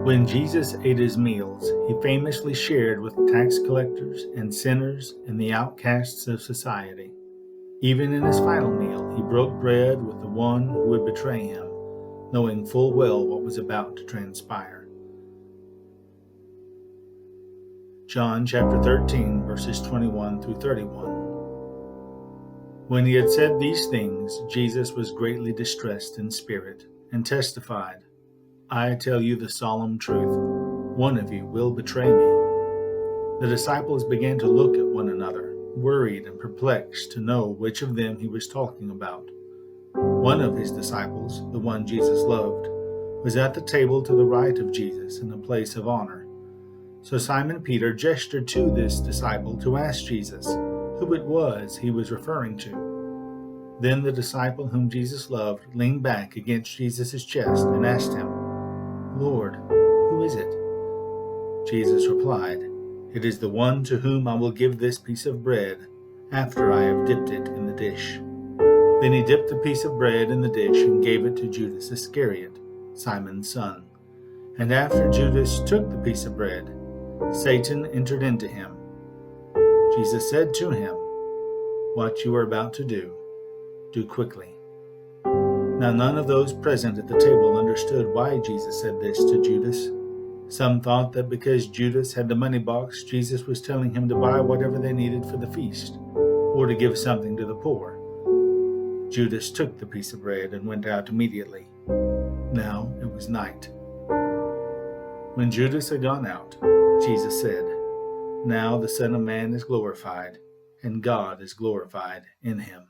When Jesus ate his meals, he famously shared with tax collectors and sinners and the outcasts of society. Even in his final meal, he broke bread with the one who would betray him, knowing full well what was about to transpire. John chapter 13, verses 21 through 31. When he had said these things, Jesus was greatly distressed in spirit and testified, "I tell you the solemn truth, one of you will betray me." The disciples began to look at one another, worried and perplexed to know which of them he was talking about. One of his disciples, the one Jesus loved, was at the table to the right of Jesus in a place of honor. So Simon Peter gestured to this disciple to ask Jesus who it was he was referring to. Then the disciple whom Jesus loved leaned back against Jesus' chest and asked him, "Lord, who is it?" Jesus replied, "It is the one to whom I will give this piece of bread after I have dipped it in the dish." Then he dipped the piece of bread in the dish and gave it to Judas Iscariot, Simon's son. And after Judas took the piece of bread, Satan entered into him. Jesus said to him, "What you are about to do, do quickly." Now none of those present at the table understood why Jesus said this to Judas. Some thought that because Judas had the money box, Jesus was telling him to buy whatever they needed for the feast, or to give something to the poor. Judas took the piece of bread and went out immediately. Now it was night. When Judas had gone out, Jesus said, "Now the Son of Man is glorified, and God is glorified in him.